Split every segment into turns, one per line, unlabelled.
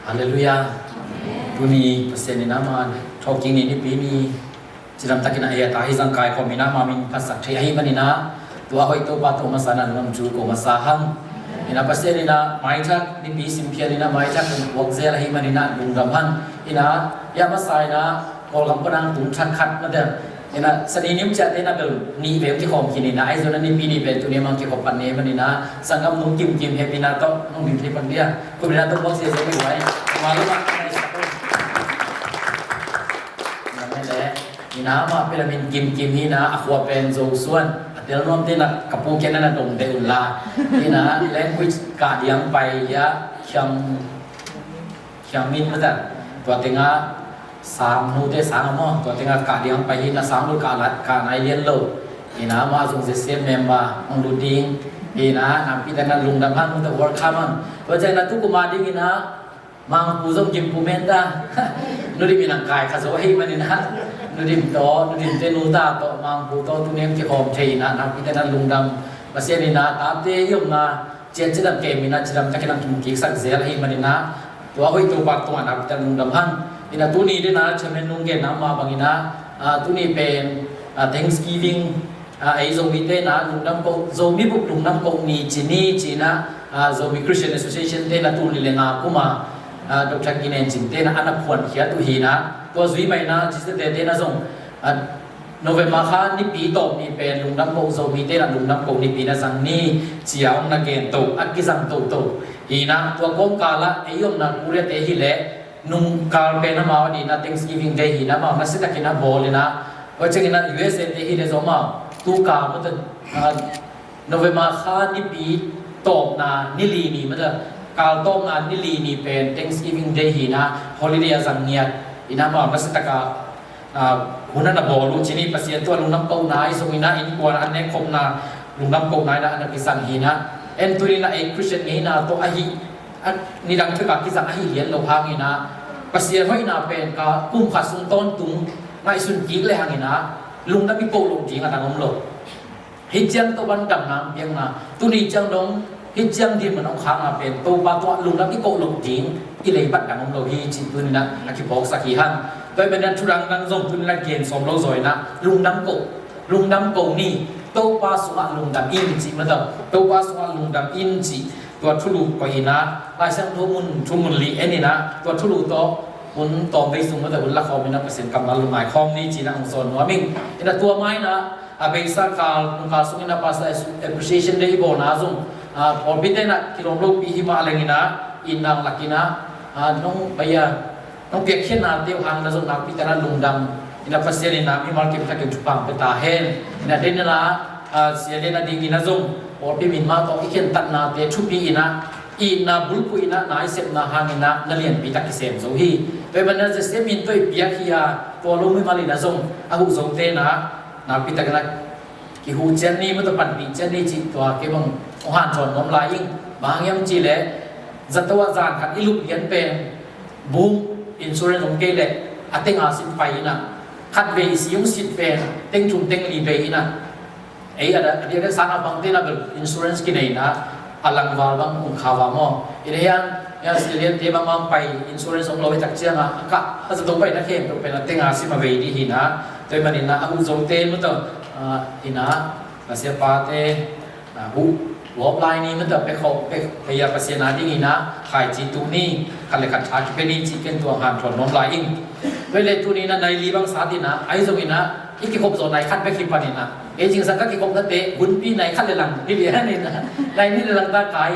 Haleluya. Tuni paseni nama talking ini pini jiram takina ayat ahizang kai komina mamin pasak thai manina tua hoi to pato masana nam ju ko masahang ina paseni na maithak ni pi simpian ina maithak wokzel hi manina dungramhan ina ya masai na kol kampanang tung chat khat mada ina sani nim chat ina bel ni ve ki khom kini na aizona ni pi ni ve tu ni mang ki khopan ne manina sangam nung kim kim he pina to nung dim thai pan dia ko bina to box se se ni wai malu ma ina ma pelamin kim kim hina akwa pen zo suan atel nom te na kapu ken na dong de ulla ina language ka diang pai ya kyam min mata to tenga sam nu te sang mo to tenga ka diang pai hina sang lu ka lat ka nai lien lo ina ma zong se sem memba ong lu ding ina nam pi na lung dam han to work kaman to jai na tu ku ma ding ina mang pu zong kim pu men ta nu di minang kai kha zo hi manina nudim te nuta to mang pu to tu nem ki khom thei na na pi na lung dam paseni na ta te yom na chen chidam ke mina chidam takinam kim ki sak zel hi manina to hoi to pak to na pi lung dam han ina tu ni de na chamen nung ge na ma bangina tu ni pen Thanksgiving ai zo mi te na lung dam ko zo mi bu lung dam ko ni chi na zo mi Christian Association te na tu ni le nga kuma Dr. Kinen jin te na anak phwan khia tu hi na to zui mai na jis te na zong November kha ni pi to ni pen lung dam ko zo mi te na lung dam ko ni pi na sang ni chiao na gen to ak ki sang to hi na to kom kala ayom na pure te hi le nung kal pe na ma ni na Thanksgiving day hi na ma na sita kina bol na ko chengina USA te hi le zo ma tu ka ma November kha ni pi to na ni li ni ma kal to na ni li ni pen Thanksgiving day hi na holiday azang niat ina ma masitaka huna na bolu chini pasien to lungnam ko nai so ina in kwa an ne khom na lungnam ko nai na an ki sang hi na en turina a Christian ni na to ahi ni dang thaka ki sang ahi lian lo hang ina pasien hoi na pen ka kum kha sung ton tung ngai sun ki le hang ina lungnam mi ko lo ji nga dang om lo hi chang to ban dam na piang na tu ni chang dong hi chang di man ong khang a pen to ba to lungnam mi ko lo jing i le bat dang om lo hi chi tu ni na ki bok sa ki han tôi bên đây chúng đang dùng phương là kiện sống lâu rồi na lùng đâm cổ ni tô pa số lùng đâm in chỉ mà đâu tô pa số lùng đâm in chỉตัวทุลุก็อินะลายเส้นทุมุนลีเอ็นนี่นะตัวทุลุโตมุนตอมไปสูงมาแต่บุญละครมีนักเปอร์เซ็นต์กำลังลงหมายคอมนี่จีน่าองศรหัวมิ่งอินะตัวไม้นะเบสักการสุกินาภาษา appreciation day บ่นะซุ่มพอพิจารณากิโลโลปีหิมาอะไรนี่นะอินดังลักกินะน้องไปยาน้องเปียกเขียนนาเดียวหางนะส่งนักพิจารณาลุงดำอินาพัสเซียนนามีมาร์เก็ตทักเก็ตจุปังเป็นตาเฮนอินาเดนนาเสียเดนนาดีกินาส่งโอพิมินมาต่ออีเขียนตัดนาเตชุปีอินาบุลปุอินานายเสพนาหางอินาเลียนปีตักกิเซมโซฮีโดยบรรดาเซมินตัวเปียกฮียตัวลุงไม่มาลีนาส่งอาหุส่งเตนานาพิตักนักกิหูเจนนี่มันตัวปั่นปีเจนนี่จีตัวเก็บังองหันชนน้ำลายยิ่งบางยังจีเล่จัตวาจานขัดอิลุกเลียนเป็นบูมinsurance ของเกลเลยอาเต็งอาสิบไปนะคัดเวสิยงสิบเป็นเต็งจุนเต็งลีเบยนะไอ้อะไรเดี๋ยวสังบางทีนะเป็น insurance กินเองนะอลังวาลบางองค์ขาวมออีเดียนยังสิเรียนเทบางไป insurance ของเราไปจักเชียงอ่ะก็อาจจะต้องไปนะเข้มต้องไปนะเต็งอาสิบมาเวดีหินะโดยมันนะอาวุโสเต็มมันต้องหินะมาเสียปาเตนะบุวอบไลน์นี่มันจะไปขบไปพยายามเสียนาดีนี่นะขายจีตูนี่คันเลยขัดชาร์จเป็นนี่จีเป็นตัวหันถอนน้องไลน์อิงเวลาตัวนี้นะในรีบังสาดินะไอ้ตรงนี้นะอีกกี่ขบโซนไหนคัดไปคิดปานี่นะจริงสังกัดกี่ขบนั่นเตะบุญปีไหนคัดเลยหลังนี่เดียนี่นะในนี่เลยหลังตาขาย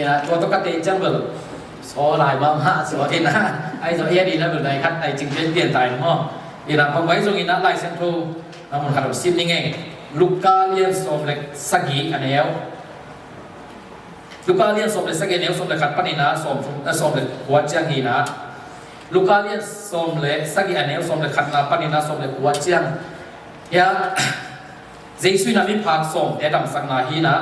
นะตัวตกเตะจังเบลโซ่ลายบ้างฮะสวยนะไอ้ตัวเอดีนะเบลไหนคัดไอ้จริงเป็นเปลี่ยนใจมั้งนะพอไว้ตรงนี้นะไลน์เซ็นทรัลมันขัดซิปนี่ไงลูกกาเลียนสมเล็กสกีอันเดียวลูกค้าเลี้ยงสมเด็จสักเดียวสมเด็จขัดปนินะสมเด็จหัวเจียงหีนะลูกค้าเลี้ยงสมเด็จสักเดียวสมเด็จขัดนาปนินะสมเด็จหัวเจียงยาเจสุยนามิพากสมเดดัมสักนาฮีนะ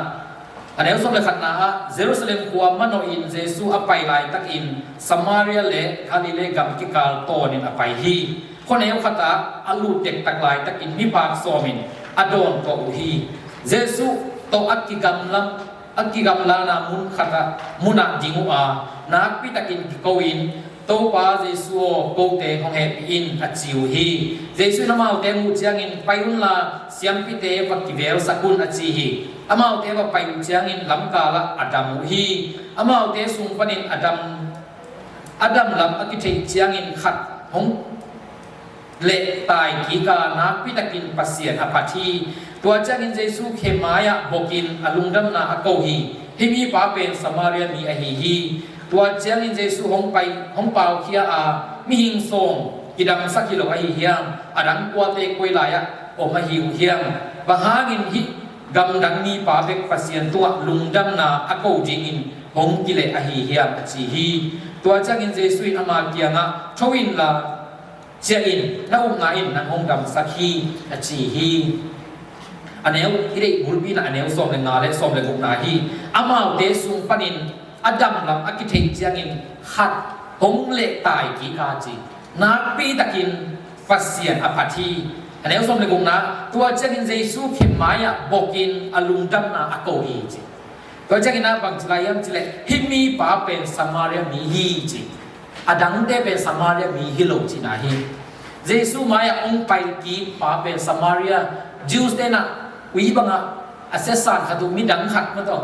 อันเดียวสมเด็จขัดนาเยรูซาเล็มขัวมันโนอินเจสุอภัยไลตักอินสมาเรียเลฮาลิเลกัมกิกาลโตนินอภัยฮีคนเดียวขัดอาอลูเด็กตักไลตักอินมิพากสมินอโดนโตอุฮีเจสุโตอักกิกัมลัมอักกิกัมลานามุนขัดมุนักจิงุอา นักพิตากินโกอินตัวป้าเจสัวโกเตของเฮปีอินอจิวฮีเจสุนมาเอาเตมุจางอินไปอุนลาเสียมพิเตวักกิเวลสกุลอจิฮีอามาเอาเตว่าไปอุจางอินลำกาละอดัมฮีอามาเอาเตสุงปนินอดัมลำอกิเทจางอินขัดหงเละตายกีกานักพิตากินปัสเซียนอภัทีตัวจางอินเจสุเขมายะบอกินอลุงดัมนาอโกฮีฮิมีป้าเป็นสมาเรียมีอหิฮีตัวเจ้าอินเจสุหงไปหงเปล่าเขียอามีหิงทรงกิดำสักกิโลอหิเฮียมอดังกัวเตกวยลายะอมาหิวเฮียมบางหางินฮิกำดังมีป้าเป็กปัสเซียนตัวลุงดัมนาอโกจิงินหงกิเลอหิเฮียมอจิฮีตัวเจ้าอินเจสุอามาเกียงะชวินลาเจอินน้าองาอินนังหงดำสักฮีอจิฮีอันนี้ที่ได้บุญปีน่ะอันนี้ส่งเลยงาเลยส่งเลยกุนาฮีอามาเดซุงปนินอดัมลำอกิเทงจียงินขัดหงเละตายกีกาจีนักปีตะกินฟัสเซียนอภัทีอันนี้ส่งเลยกุนาตัวเจงินเจสุเขมายะบอกินอลุงดัมนาอโกฮีจีตัวเจงินนะบางจิลายัมจิเลฮิมีป้าเป็นสมาเรียมีฮีจีอดังเตเป็นสมาเรียมีฮิโลจีนาฮีเจสุมายะองไปกีป้าเป็นสมาเรียจิวส์เตนะวิบังอาเซสันขัดมีดังขัดมาต่อ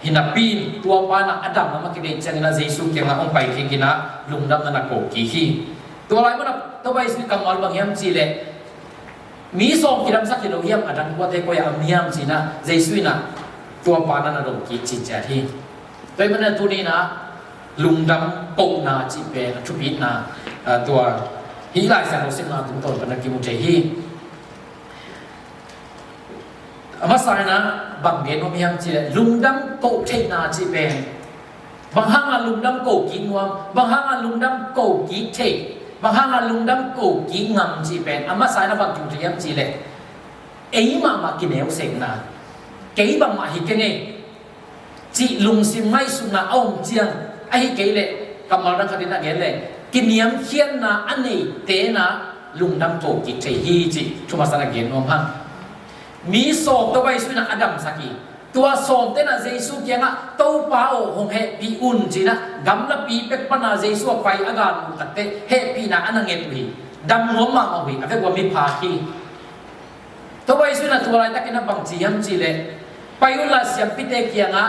หินาปีนตัวปานะอดัมนะมากินเจงินะเจสุเกียงองไปกินนะลุงดัมนะโกกีฮีตัวอะไรมันตัวไปสิกังวลบางอย่างจีเลมีสองกิดำสักกิโลเฮียมอดัมว่าเทก็ยังมียามจีนะเจสุนะตัวปานะนะโกกีจีเจทีตัวมันตัวนี้นะลุงดัมโกนาจีเป็นชุบินะตัวฮีไลซ์เราเส้นมาถึงต้นเป็นกิมุเจฮีอามาสายนะบางเดือนว่ามีอย่างจีเลยลุงดำโกเทนาจีเป็นบางห้างลุงดำโกกินวมบางห้างลุงดำโกกิเทบางห้างลุงดำโกกิงามจีเป็นอามาสายนะบางจุดที่ยังจีเลยเอ้ยมากินเอวเสกนะเก๋บางมาฮิกเงจีลุงสิไม่สุนัของเจียงไอ้เก๋เลยกำลังรังคดีนักเก๋เลยกินเนียมเขียนนะอันนี้เตนะลุงดำโกกิเทฮีจีชุมาสารเก๋นวมฮังมีสอบตัวไปสุนัขอดัมสักีตัวสอบเต้นเจสุเกียงะตัวป้าโอหงเฮปีอุ่นจีนะกำลังปีเป็กปนาเจสุไปอาการมุตัดเตเฮปีน่ะอันนั้นเงตุฮีดำหัวมาเอาฮีอาเฟกว่ามีพาคีตัวไปสุนัขตัวอะไรตะกินะบางจีฮัมจีเลไปอุลาเสียมพิเตเกียงะ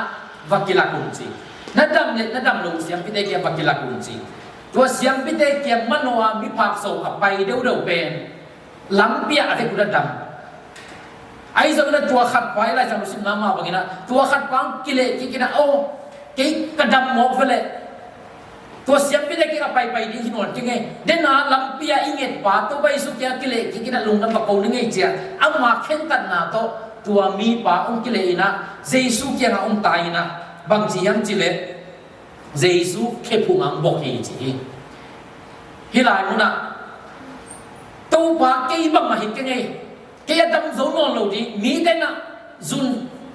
วักิลากุนจีนัดดำลงเสียมพิเตเกียงวักิลากุนจีตัวเสียมพิเตเกียงมโนอามีภาคโซไปเดียวเป็นล้ำเปียอาเฟกุดดำไอ้ส่วนนั้นตัวขัดไว้อะไรจำรู้สึกน้ำมาบางทีนะตัวขัดฟังกิเลสกินนะโอ้กิกระดำหมกไปเลยตัวเสียมไปได้กินไปดีที่นวลจริงไงเดน่าลำเปียอิงเงตป่าตัวไปสุกี้กิเลสกินนะลุงน้ำปะโกนึงไงเจ้าเอามาเข็นตันนะตัวมีป่าองกิเลสนะเจสุกี้นะองตายนะบางทียังกิเลสเจสุแค่พุงอังบอกให้จีฮิลายมุนะตัวป่ากี่บังมาเห็นกันไงแกดำโซนนเราดีมีแต่นะจุน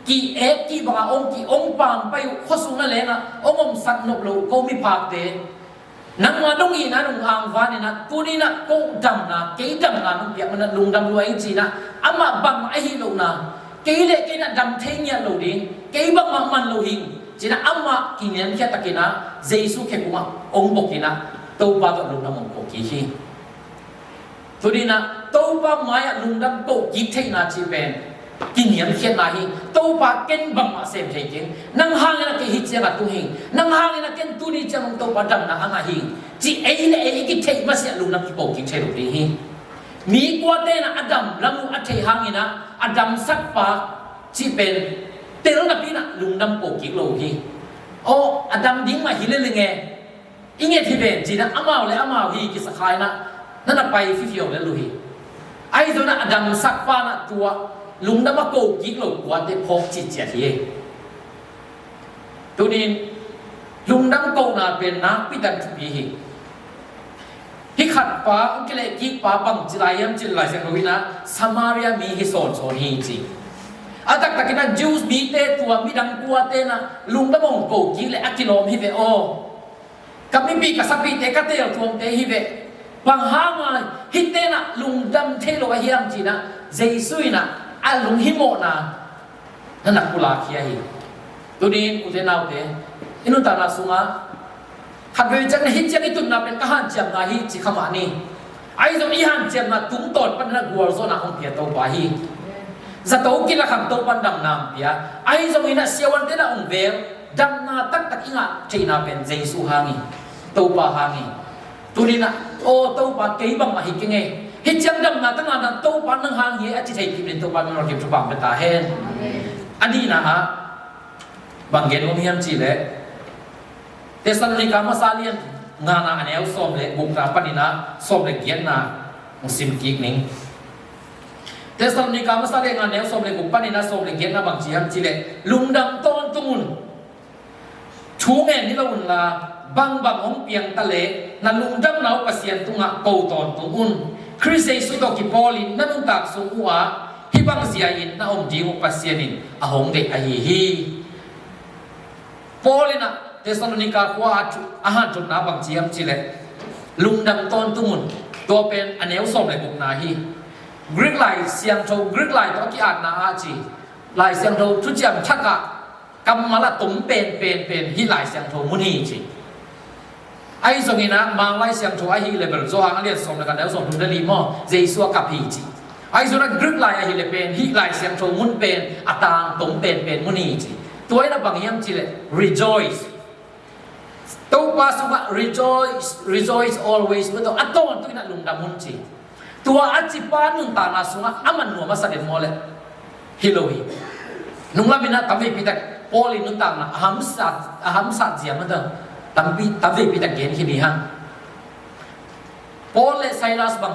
กี่เอ็กกี่บาองกี่องปามไปข้อสูงนั่นแหละนะองสัตว์นกเราก็มีภาคเตนังมาตรงนี้นะลุงอ่างฟ้านี่นะตัวนี้นะก็ดำนะแกดำนะลุงเปียมันลุงดำรวยจริงนะอามาบังไอ้ฮิโลนะแกเด็กแกน่ะดำเทียนเราดีแกบังมันเราหิงจริงนะอามากินเลี้ยงแค่ตะกี้นะเจสุแค่กูมาองบอกกินนะตัวบาดลุงน้ำมันก็กี่ทีตัวนี้นะตัวป้าไม้ลุงดำโตกิเทนาจีเป็นกินเหี้ยมเขียนมาหิตัวป้าเก่งบังมาเสพเทกินนั่งห่างนะเกหิเจ้าตัวหินั่งห่างนะเก่งตัวนี้จะลงตัวป้าดำนะห่างหิจีเอเลยเอกิเทมาเสียลุงดำที่โตกิเทลุดีหิมีกว่าเตนะอดัมลำอัฐิห่างนะอดัมสักป้าจีเป็นเตลนับปีนะลุงดำโตกิโลหิโอ้อดัมดิ้งมาหิเลยไงอิงเงที่เป็นจีนะอามาเลยอามาหิกิสกายนะนั่นไปฟิฟิโอแล้วลุยไอ้ตัวนั้นอดัมสักฟ้านะตัวลุงน้ำมาโกกิโลกว่าได้พกจิตเจียทีตัวนี้ลุงน้ำโกน่ะเป็นนักพิจารณาปีฮิขัดป้าอุกเลกิป้าบังจิลายัมจิลายเซนโนวินะสมาเรียมีฮิโซนโซนีจีอาตักตะกินะจูสมีเตตัวมีดังกัวเตนะลุงน้ำมงโกกิเลอกิโลมฮิเวโอกับมีปีกับสปีเตกเตลทวงเตฮิเวบางห้างอะไรฮิตเตนะลุงดำเทโลเฮียมจีนะเจสุยนะอาลุงฮิโมนะนั่นนักกุลาเคียฮีตัวนี้อุเทนเอาเตอินุตานาสุงะ ขัดเวจังในฮิตจังอิตุนนาเป็นกหันเจียมนาฮิจิขมานีไอ้ตรงอีหันเจียมนาตุ้งตอดปันนักวัวโซนาองเปียโตปาฮีจะโตกินละคำโตปันดำน้ำเปียไอ้ตรงนี้นะเสียวันเดน่าองเวลดำนาตักตักอิงะเจนาเป็นเจสุฮังโตปาฮังตัวนี้นะโอ้โตปาเกี่ยบังมาฮิกิงฮิตจังดำนาตั้งนานโตปานังฮังเยอจิตให้กินโตปามันเราเก็บทุบังเป็นตาเห็นอันนี้นะฮะบางเกณฑ์ว่ามีอันจีเลยเทสลานิกามาซาเลียนงานอันนี้เอาส่งเลยบุกตาปนินะส่งเลยเกียรนะมุสลิมกิกนิ่งเทสลานิกามาซาเลียนงานนี้เอาส่งเลยบุกปนินะส่งเลยเกียรนะบางจีอันจีเลยลุงดำต้นตุงุนชูเงินนี่เราอุ่นละบางองเปียงทะเลนั่นลุงดำเราเปเสียนตุงะโกตอนตุงุนคริสเซสุตอกิปอลินนั่นนุ่งตากสุงหัวฮิบังเสียอินน่าอมจีอุปเสียนินอาหงเด็กอาฮีปอลินะเทสโลนิกาขวาอาหารจุดน้ำบางเจียมจิเลลุงดำต้นตุงุนตัวเป็นอันเอวส่งเลยบุกนาฮีกรีกไลเสียงโชกรีกไลตัวกี่อาณาอาจีไลเสียงโชทุจยมชักกะกำมาละตุ่มเป็นฮิไลเสียงโชมุนีจีไอ้ส่งนี้นะมาไลเสียงโชไอฮิเลเบลโซฮังเลียส่งเลยกันแล้วส่งทุนเดลีมอเจสัวกับฮีจีไอ้ส่วนนั้นกรีกไลไอฮิเลเป็นฮิไลเสียงโชมุนเป็นอัตางตุ่มเป็นมุนีจีตัวนั้นบางอย่างจีเล rejoiceตัวภาษา rejoice always มันต้องอัตโตนตัวนั้นลุงดำมุนจีตัวอาจิปานุนตานาสุงะอามันนัวมาสักเดือนโมเลฮิโลฮีนุ่งละมินะตั้มวิปิตะโอลินุนตานะอาหามสัตเจียมันเถอะตั้มวิปิตะเกณฑ์ฮินิฮังโอเลไซรัสบัง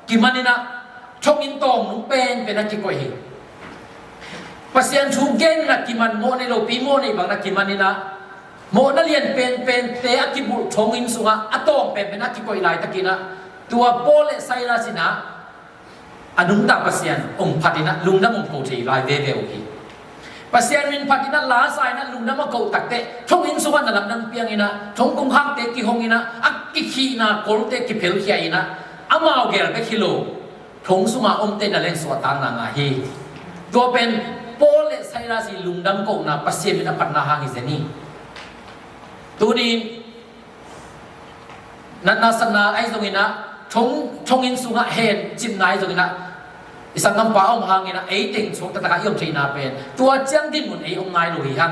กิมันนี่นะชงอินตองนุ่งเป็นนักกิโกยฮีภาษาชูเกนนักกิมันโมในโลปีโมในบางนักกิมันนี่นะโมนัเรียนเป็นเตะกิบุชงอินสุงะอัตองเป็นนักกิโกยไลตะกินะตัวโปเลไซรัสนะอนุมตาภาษาองค์พัดินะลุงน้ำองค์โกธีไลเวโอเคภาษาวินพัดินะลาไซนะลุงน้ำมาโกตักเตะชงอินสุวรรณลำนังเปียงอินะชงกุงฮักเตะกิฮงอินะอักกิขีนะโกลเตะกิเพลขีอินะอามาเอาเกลเปกิโลชงสุงะอมเตนะเลนสวัตานางาฮีตัวเป็นโปเลไซรัสลุงน้ำโกนะภาษาวินพัดนาฮังอิเซนีตัวนี้นันนาสนาไอ้ตรงนี้นะชงอินสุงะเฮนจิมนายตรงนี้นะอิสังกัมปาอมหางนี้นะไอ้ติงชงตะตะกายอมจีนาเป็นตัวเจียงดินหมุนไอ้อมนายลุยฮัง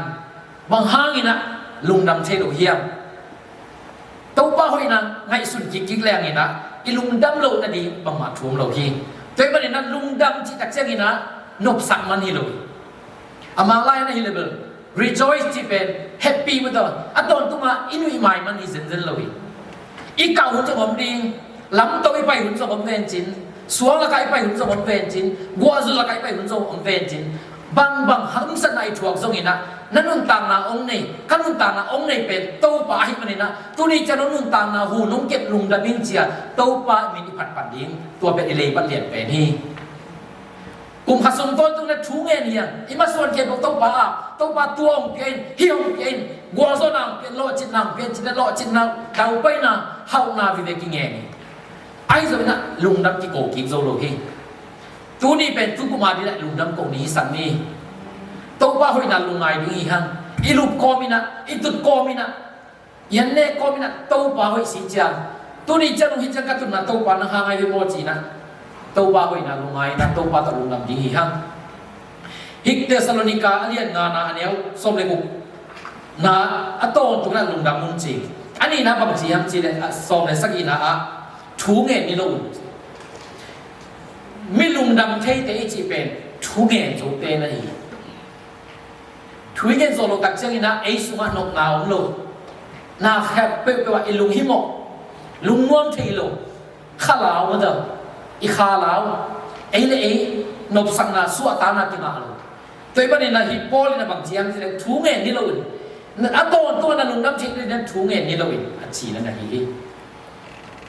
บางหางนี้นะลุงดำเชลุเฮียมตัวป้าหอยนะไงสุนกิกแรงนี้นะอีลุงดำโลนั่นดีบางมาชวมเราฮีตัวประเด็นนั้นลุงดำจิตตะเจียงนี้นะนบสักมันฮิลุยอามาไล่นะฮิเลเบล rejoice ที่เป็น happy มาตลอดอัตโนตุมาอินุยไมมันฮิเซนเซนเลยอีเก่าหุ่นจะผมดีลำตัวไปหุ่นจะผมเวนจินสวงละไกไปหุ่นจะผมเวนจินกัวจุละไกไปหุ่นจะผมเวนจินบางหันสันไอช่วงทรงนี้นะนั่นนุ่นต่างนาองค์นี้กันนุ่นต่างนาองค์นี้เป็นโตป่าให้มันนี่นะตัวนี้จะนุ่นต่างนาหูนุ่งเก็บลุงดาบินเจียโตป่ามินิผัดปัดดิ้งตัวเป็นอิเลปัดเหรียญเป็นนี่กลุ่มขัดสมต้นตรงนั้นชูเงี้ยเนี่ยอิมาส่วนเก็บของโตป่าตัวองเพียนเฮียองเพียนกัวโซนังเพียนโลจินนังเพียนจินโลจินนังดาวไปนะเฮานาวิเวกิเงี้ยนี่ไอ้ส่วนนั้นลุงดำกิโกกิโซโลฮีตัวนี้เป็นทุกกุมาดีแหละลุงดำโกนี้สันนี่ตัวว่าหอยนันลุงไงดีฮังอีลูกโกมินะอีตุดโกมินะยันเน่โกมินะตัวว่าหอยสิจางตัวนี้จะลุงฮิจังกัตุนนะตัวว่านังหางไงวิโมจีนะตัวว่าหอยนันลุงไงนะตัวว่าตะลุงดำดีฮังฮิกเตสโลนิกาอันนี้งานาอันนี้สมเลกุนาอัตโตนตุนั้นลุงดำมุนจีอันนี้นะบางทีฮังจีเลยสมเลสักอีนะอะชูเงินนี่เราไม่ลุงดำเทเตอีจีเป็นชูเงินจูเป็นอะไรชูเงินโซโลตักเชียงนะไอ้สุวรรณนกนาวโลนาแคบเปว่าไอ้ลุงฮิโมลุงม้วนทีโลข้าลาวมันเด้ออีข้าลาวไอ้เลยไอ้นบสังนาสวตานากิมาโลตัวประเด็นนะฮิปโปเลยนะบางทีมันจะชูเงินนี่เราอัตโตนตัวนั้นลุงดำเทเลยนะชูเงินนี่เราอันชี้นั่นนะฮี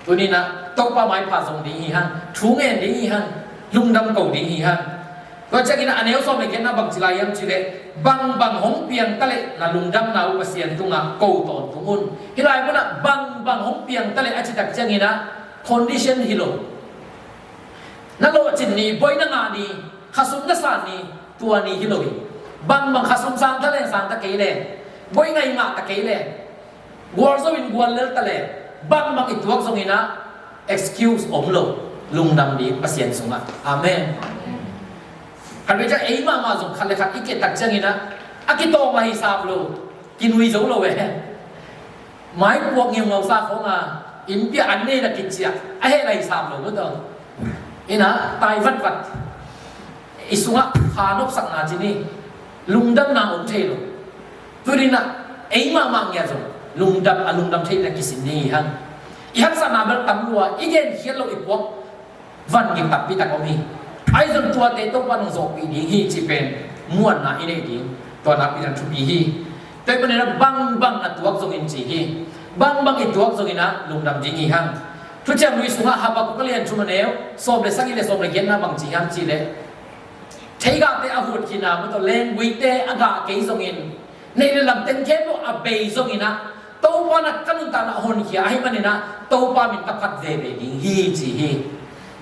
ตัวนี้นะตกปลาไม้ผ่าทรงดีฮันชูเงินดีฮันลุงดำเก่าดีฮันก็จะกินอันนี้ส้มไม่กินนะบางจิลายมจิเลบางหงเปียงตะเลนะลุงดำนาอุปเสียนตุงะเก่าตอนตุงุนฮิลายมันนะบางหงเปียงตะเลอาจจะตักจะกินนะ condition ฮิโลนั่นเราจินนี่บ่อยนังานี่ข้าสุนนัสานี่ตัวนี้ฮิโลบางข้าสุนสางตะเลสางตะเกยเลบ่อยไงงะตะเกยเล gwar zo in gwal lel tale bang bang ituak zong ina excuse omlo lungdam di pasien sunga amen kan beja ei ma zong khale khat ike tak jang ina akito ma hisab lo kinui zo lo we mai puak ngem ngau sa khonga in pia anne na kichia a he lai hisab lo do ina tai vat vat isunga khanop sakna chini lungdam na om thelo turina ei ma ngya zo lungdam thela kisini han ihan sana ber tamlua igen hielo ipok van gi tapi tak omi ai zon tua te to panong zo pi di hi chi pen muan na ine di to na pi dan chu pi hi te panena bang atuak zong in chi hi bang ituak zong ina lungdam ding hi han tu cham lui sunga haba ko kalian chu maneu som le sangi le som le gen na bang chi han chi le theiga te a hut kina mo to len wi te aga ke zong in nei le lam ten ke mo a be zong ina to pa na kanun ta na hon khia ai manina to pa min tapat ve be ding hi chi hi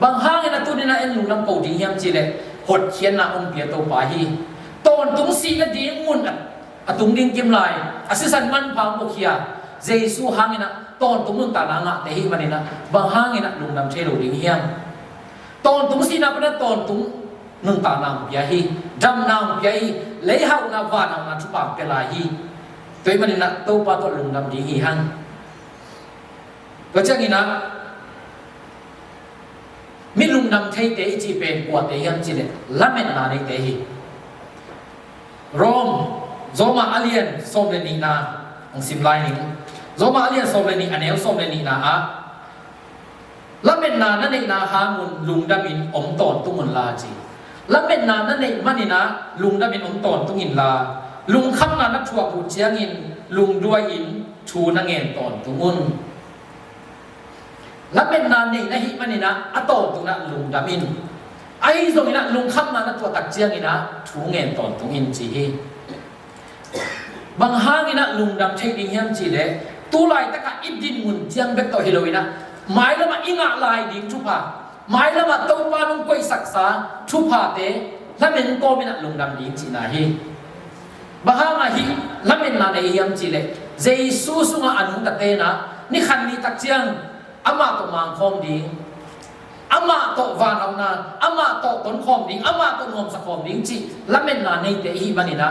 bang hang na tu dina en lungdam ko ding hiam chi le hot khian na om pia to pa hi ton tung si na ding mun atung ding kim lai asisan man phang mo khia jesu hangina ton tung nun ta na nga te hi manina bang hangina lungdam thelo ding hiam ton tung si na pa na ton tung nun ta nam pia hi dam nam pia hi le hau na va na chu pa pe la hi toy manina to pa to lungdam ding hi hangก็จะงี้นะมิลุงนำใช้เตะจีเป็นกว่าเตะยังจีเลยละเม็ดนาในเตะฮีโรมโซมาอาเลียนส้มเลนีนาองสิบลายนี้โซมาอาเลียนส้มเลนีอันเอลส้มเลนีนาอะละเม็ดนานั่นเองนาหามุนลุงดามินอมตอนตุ้งมุนลาจีละเม็ดนานั่นเองมันนี่นะลุงดามินอมตอนตุ้งอินลาลุงข้างนานักชัวผูเจียงินลุงด้วยอินชูนังเงินตอนตุ้งมุนแล้วเป็นนานนี่นะฮิมันนี่นะอัตโตตรงนั้นลุงดามินไอ้ตรงนี้นะลุงข้ามนั้นตัวตักเจียงนี่นะถูเงินตอนตรงอินจีบางห้างนี่นะลุงดำใช้ดิ้งยันจีเลยตัวลายตะกะอิดดินมุนเจียงเบ็ดต่อเฮโลวีนะไม้ละมาอิงะลายดิ้งชุบผ้าไม้ละมาตัวปาลุงก้อยศักษาชุบผ้าเตะแล้วเป็นโกมินะลุงดำดิ้งจีนะฮิบางห้างอะฮิแล้วเป็นนานในยันจีเลยเจสุสุงะอนุตะเตนะนี่ขันนี้ตักเจียงอามาตัวมังคอมดิ้งอามาตัววานเอานาอามาตัวต้นคอมดิ้งอามาตัวนวมสะคอมดิ้งจีละเม็ดนาในเตฮีมันนี่นะ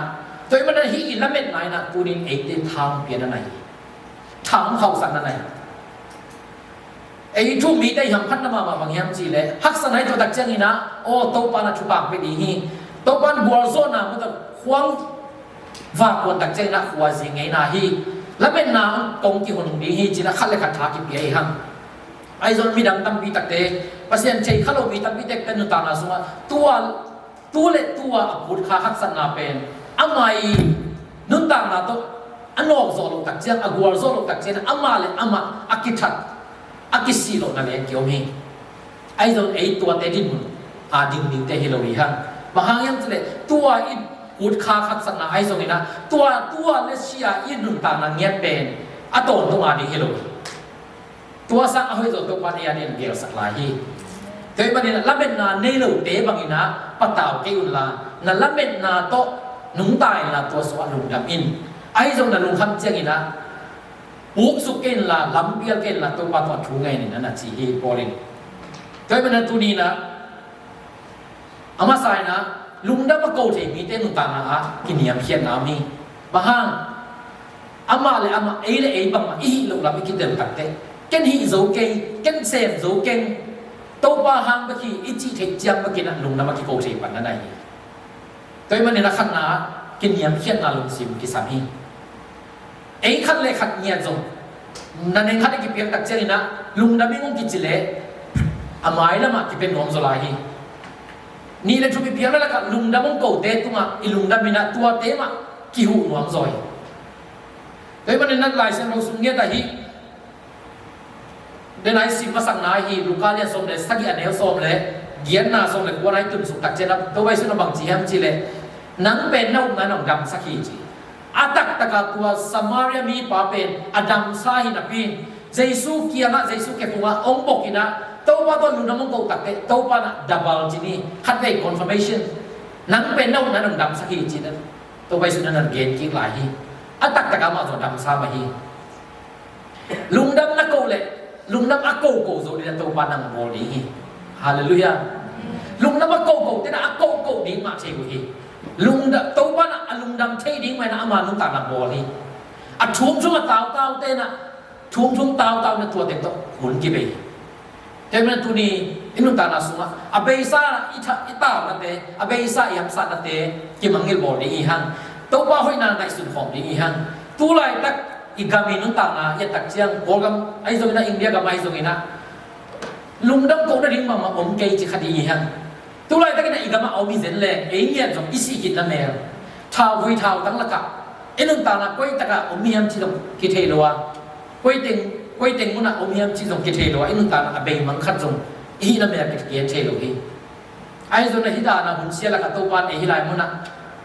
ตัวมันนั่นฮีละเม็ดไหนนะกูดิ้งเอเตทางเปลี่ยนอะไรทางเขาสั่นอะไรไอ้ทุกมีได้ยังพัฒนามาบางอย่างจีเลยฮักษณะตัวตักเจ้านี่นะโอ้ตัวปานะชุบปากไปดีฮีตัวปานบัวโซนะมันต้องควงว่าควรตักเจ้านะควรสิ่งไงนะฮีละเม็ดนาตรงที่คนดีฮีจีนะขั้นเลยขัดท้ากิบเยี่ยงไอ้ส่วนมีดังตั้มปีตักเตะภาษาเชยข้าเรามีตั้มปีเตะเป็นนุตานาสุงตัวเล็กตัวพูดขาฮักษณะเป็นอามัยนุตานาตัวอันนอกโซโลตักเจียงอากวลโซโลตักเจียงอามาเลยอามาอากิทัดอากิสิโลนั่นเองเกี่ยวมีไอ้ส่วนไอ้ตัวเตดินอาดินเตฮิโลวีฮันบางอย่างจะเลยตัวอีพูดขาฮักษณะไอ้ส่วนนี้นะตัวเลเซียอีนุตานาเงียบเป็นอัตโตนตัวอาดิฮิโลตัวสักเอาให้ตัวปานยาเนี่ยเกี่ยวสักหลายที่เคยประเด็นละเป็นนาเนลูเตบางอินะปะตาวเกี่ยวละนั่นละเป็นนาโตนุ่งตายละตัวสวรรค์ลุงดำอินไอ้ตรงนั้นลุงคำเจียงอินะปุกสุกเกินละลำเปียเกินละตัวปาตัวชูไงนี่นั่นน่ะจีฮีโปลินเคยประเด็นตัวนี้นะอามาใส่นะลุงดำมาโกเทมีเต้นต่างนะฮะกินยำเขียนน้ำนี่บางห้างอามาเลยอามาเอเลยเอบางมาอีลุงดำไม่กินเดิมตักเต้กันฮีโซเกงกันเซมโซเกงตัวปาหังเมื่อกี้อิจิเทจังเมื่อกี้นั่นลุงน้ำเมื่อกี้โกเทปันนั่นไงตัวมันเนี่ยนะขันนากินยำเขียนนาลุงซิมกิสามีไอ้ขันเลยขันเงียจงนั่นเองขันไอ้กิเปียกตักเจริญนะลุงน้ำไม่งงกิจิเล่อาไม้ละมากิเป็นหอมโซลาฮีนี่เลยชุบเปียกแล้วกันลุงน้ำมงโกเตตุงอ่ะอีลุงน้ำมีนะตัวเตมอ่ะกิหูหวงซอยตัวมันเนี่ยนั่นลายเส้นเราสุงเงี้ยแต่ฮีเดินไหนสิมาสั่งนายฮีลูกค้าเนี่ยส่งเลยสักอย่างเนี่ยส่งเลยเกียนน่ะส่งเลยว่าไหนตุนสุกตักเจนะตัวไว้สุนัขบางจีฮัมจีเลยนังเป็นน่าอุ้มนั่งดำสักทีจีอาตักตะกตัวสมารีมีป้าเป็นอดัมซาฮินับปีนเจสุเกียนะเจสุเก็บตัวองค์ปกินะตัวป้าตัวลุนน้ำมันโกตักเตตัวป้าน่ะดับเบิลจีนี่คัดไปคอนเฟิร์มชันนังเป็นน่าอุ้มนั่งดำสักทีจีนั้นตัวไว้สุนัขเกณฑ์กี่หลายฮีอาตักตะกมาตัวดำซามาฮี lungdam na ko le lungdam ako zo di na to panang boli hallelujah lungdam ako te na ako di ma che ko hi lungdam to pana alungdam thei ding mai na ama lung ta na boli a thum tao te na thum tao na tua te to hun ki be te men tu ni inu ta na sunga abeisa ita na te abeisa yam sa na te ki mangil boli hi han to pa hoi na ngai sun khom di hi han tu lai tak igami nung ta na ya tak chiang bolgam ai zong na India ga mai zong ina lungdam ko na ding ma om ke chi khadi hi han tu lai tak na igama au mi zen le e ngian zong isi hit na mel thao hui thao tang la ka enung ta na koi taka om miam chi dong ki thei lowa koi teng mun na om miam chi dong ki thei lowa enung ta na abe mang khat zong hi na me ki ke thei lo hi ai zong na hida na hun sia la ka to pan e hi lai mun na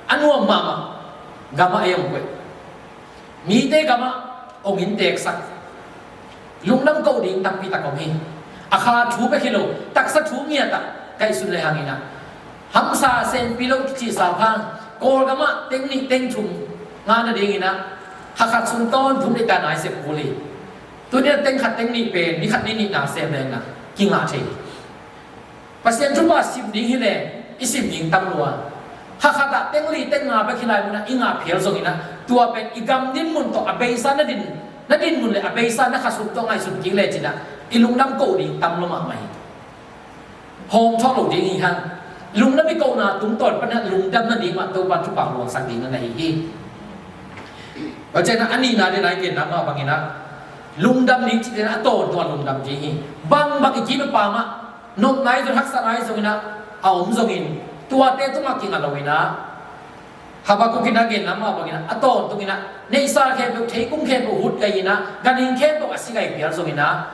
anu mama gama ayong koi mi te gama ong in tek sak lungnam ko ding tam pi ta ko hi akha thu be khilo tak sa thu mia ta kai sun le hangina hamsa sen pilo chi sa phang ko gama teng ni teng thum nga na ding ina hakhat sun ton thum ni ta nai se puli tu ne teng khat teng ni pe ni khat ni na se le na ki nga thei pasien thu ba sim ding hi le isim ding tam lua hakata tengli tenga ba khilai muna inga phel zong ina tua pen igam din mun to abeisa na din mun le abeisa na khasuk to ngai sun king le china ilungnam ko ding tam lo ma mai hom tho lo ding hi han lungnam bi ko na tum ton pan na lungdam na ding ma to ban thu pa luang sak ding na nei hi ba chen na ani na de nai ke na ma bangina lungdam ni chi na to lungdam ji hi bang ki pa ma nok nai zo hak sa nai zong ina aum zong in tua te tu making alawina haba ko kinagin nama bagina aton tungina ne isa khe bu thei kum khe bu hut kaina ganin khe bu asigai piar zongina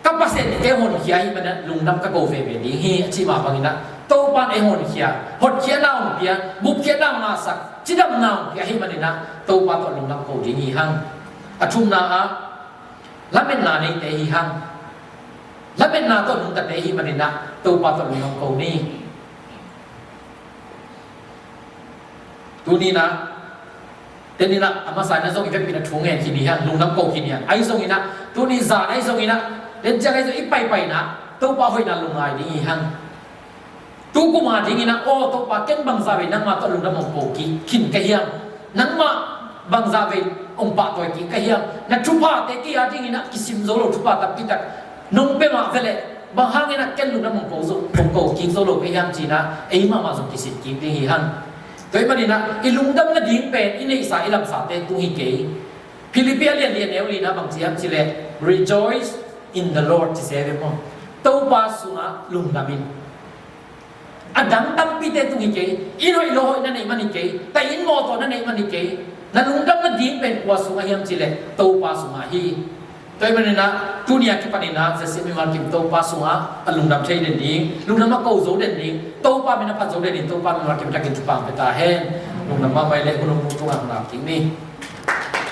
kapasen te hon khiai mana lungnam ka go ve ve ni hi chi ma bagina to pan e hon khia hot khia naung pia bup khia naung na sak chidam naung ya hi manina to pa to lungnam ko ding hi hang athum na a lamen na nei te hi hang lamen na to lung ta te hi manina to pa to lungnam ko ni tu ni na te ni na ama sai na zong effect pina thung en kini han lung nam ko kini han ai zong ina tu ni za ai zong ina den ja ai zo ipai na to pa hoi na lung ai ni han tu ku ma ding ina o to pa ken bang za ve nang ma to lung nam ko ki kin ka hiam nang ma bang za ve ong pa to ki ka hiam na thu pa te ki a ding ina kisim zo lo thu pa ta pi tak nong pe ma vele bang hang ina ken lung nam ko zo ko ki zo lo ka hiam chi na ei ma zo kisit ki ding hi han tôi mà đi na ilungdam na ding pen inei sa ilam sa te tu hi ke Philippian lian euli na bang siam chile rejoice in the Lord ti se mo to pa sunga lungdamin adang tam pi te tu hi ke inoi lo na nei mani ke ta in mo to na nei mani ke na lungdam na ding pen kwa sunga hiam chile to pa sunga hi tôi mà đi na dunia ki panina se se mi mal kim to pa sunga alungdam thei den ding lungdam ma ko zo den ding to pa mi na pha zo den ding to pa mi mal kim ta kin chu pang pe ta hen lungdam ma mai le kun lu tu ngam na king ni